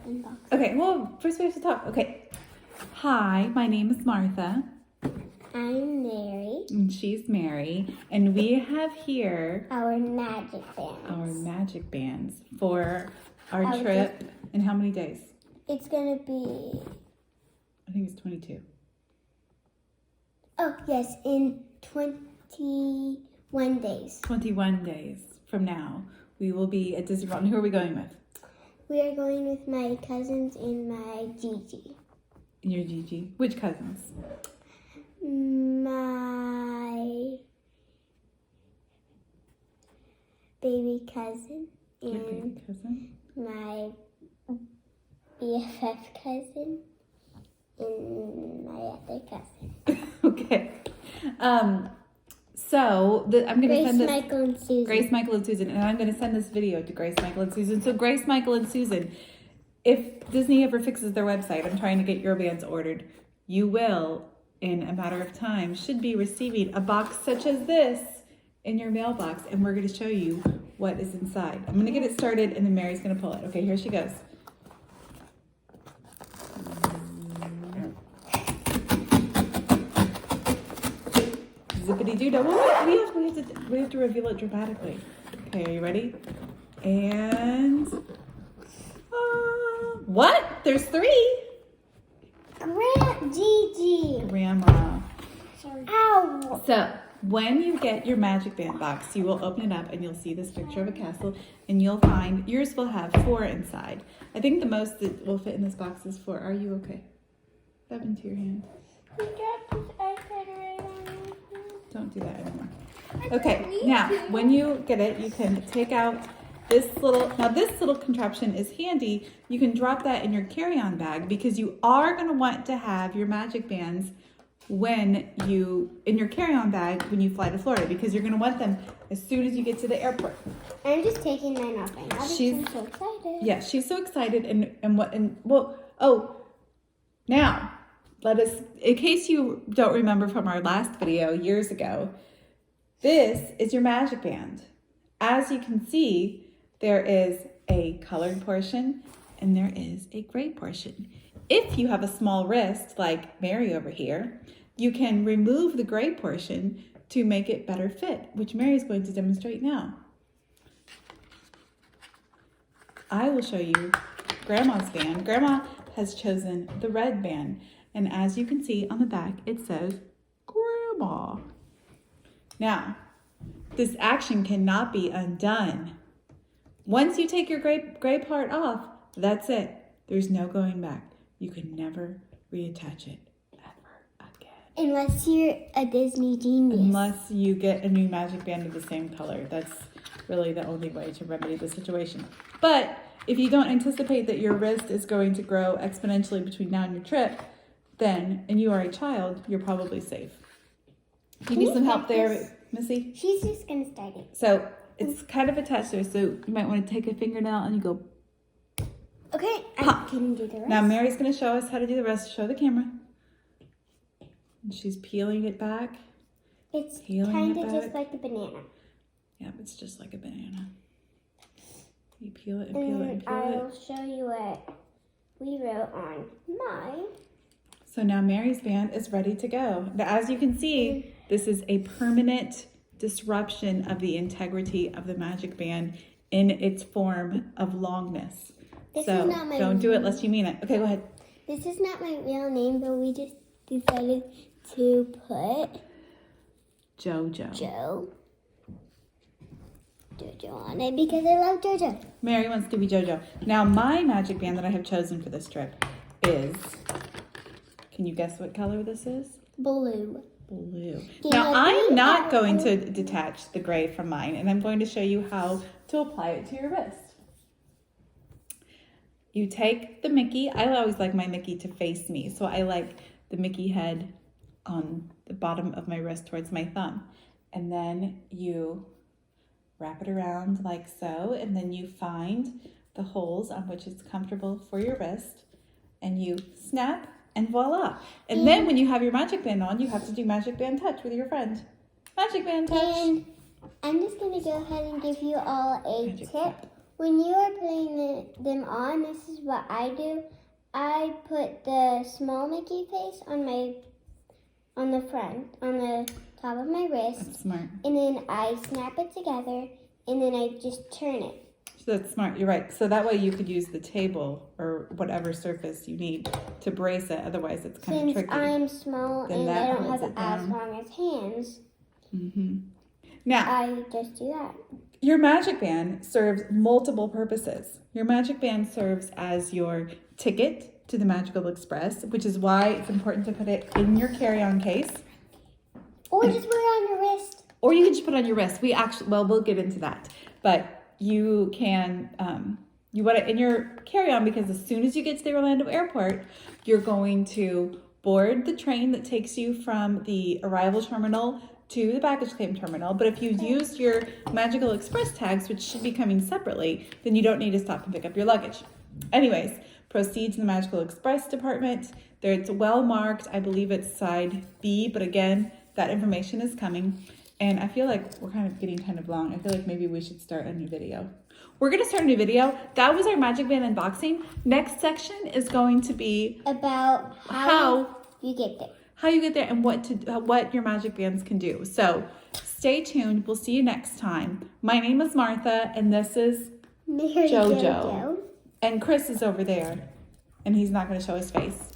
unbox. Okay, well, first we have to talk. Okay. Hi, my name is Martha. I'm Mary. And she's Mary. And we have here Our magic bands. our magic bands for our trip. In how many days? It's gonna be. I think it's 22. Oh yes, in 21 days. 21 days from now, we will be at Disney World. And who are we going with? We are going with my cousins and my Gigi. And your Gigi. Which cousins? My baby cousin Your and baby cousin. my BFF cousin and my other cousin. Okay. So I'm going to Grace, send this. Michael, and Susan. Grace, Michael, and Susan. And I'm going to send this video to Grace, Michael, and Susan. So Grace, Michael, and Susan, if Disney ever fixes their website, I'm trying to get your bands ordered, you will, in a matter of time, should be receiving a box such as this in your mailbox. And we're going to show you what is inside. I'm going to get it started, and then Mary's going to pull it. Okay, here she goes. Zippity-doo-dah. Well, we have to reveal it dramatically. Okay, are you ready? And what? There's 3. Gigi. Grandma. Sorry. Ow. So when you get your magic band box, you will open it up and you'll see this picture of a castle, and you'll find yours will have 4 inside. I think the most that will fit in this box is 4. Are you okay? Step into your hand. Don't do that anymore. Okay, now when you get it, you can take out this little contraption is handy. You can drop that in your carry-on bag because you are going to want to have your magic bands in your carry-on bag when you fly to Florida, because you're going to want them as soon as you get to the airport. I'm just taking mine off right now. I'm so excited. Yeah, she's so excited now let us, in case you don't remember from our last video years ago, this is your magic band. As you can see, there is a colored portion and there is a gray portion. If you have a small wrist like Mary over here, you can remove the gray portion to make it better fit, which Mary is going to demonstrate now. I will show you Grandma's band. Grandma has chosen the red band. And as you can see on the back, it says Grandma. Now, this action cannot be undone. Once you take your gray part off, that's it. There's no going back. You can never reattach it ever again. Unless you're a Disney genius. Unless you get a new magic band of the same color. That's really the only way to remedy the situation. But if you don't anticipate that your wrist is going to grow exponentially between now and your trip, and you are a child, you're probably safe. You need some help there, Missy? She's just going to start it. So it's kind of attached there, so you might want to take a fingernail and you go. Okay, pop. I can do the rest. Now Mary's going to show us how to do the rest. Show the camera. And she's peeling it back. It's kind of just like a banana. Yep, it's just like a banana. You peel it and peel it and peel it. I'll show you what we wrote on mine. So now Mary's band is ready to go. Now, as you can see, this is a permanent disruption of the integrity of the magic band in its form of longness. So don't do it unless you mean it. Okay, go ahead. This is not my real name, but we just decided to put Jojo on it because I love Jojo. Mary wants to be Jojo. Now my magic band that I have chosen for this trip is, can you guess what color this is? Blue. Now I'm not going to detach the gray from mine, and I'm going to show you how to apply it to your wrist. You take the Mickey. I always like my Mickey to face me, so I like the Mickey head on the bottom of my wrist towards my thumb. And then you wrap it around like so, and then you find the holes on which it's comfortable for your wrist, and you snap, and voila. And then when you have your magic band on, you have to do magic band touch with your friend. Magic band touch. And I'm just going to go ahead and give you all a tip when you are putting them on, this is what I do. I put the small Mickey face on the top of my wrist. That's smart. And then I snap it together, and then I just turn it. So that's smart. You're right. So that way you could use the table or whatever surface you need to brace it. Otherwise, it's kind of tricky. Since I'm small Then and that I don't holds have it as down. long as hands, Now, I just do that. your Magic Band serves multiple purposes. Your Magic Band serves as your ticket to the Magical Express, which is why it's important to put it in your carry-on case. Or just wear it on your wrist. Or you can just put it on your wrist. We'll get into that. But you can, you want it in your carry-on because as soon as you get to the Orlando airport, you're going to board the train that takes you from the arrival terminal to the baggage claim terminal. But if you used your Magical Express tags, which should be coming separately, then you don't need to stop and pick up your luggage. Anyways, proceed to the Magical Express department. There, it's well marked. I believe it's side B, but again, that information is coming. And I feel like we're getting kind of long. I feel like maybe we should start a new video. We're going to start a new video. That was our Magic Band unboxing. Next section is going to be About how you get there. How you get there and what your Magic Bands can do. So stay tuned. We'll see you next time. My name is Martha, and this is Mary Jojo. And Chris is over there, and he's not going to show his face.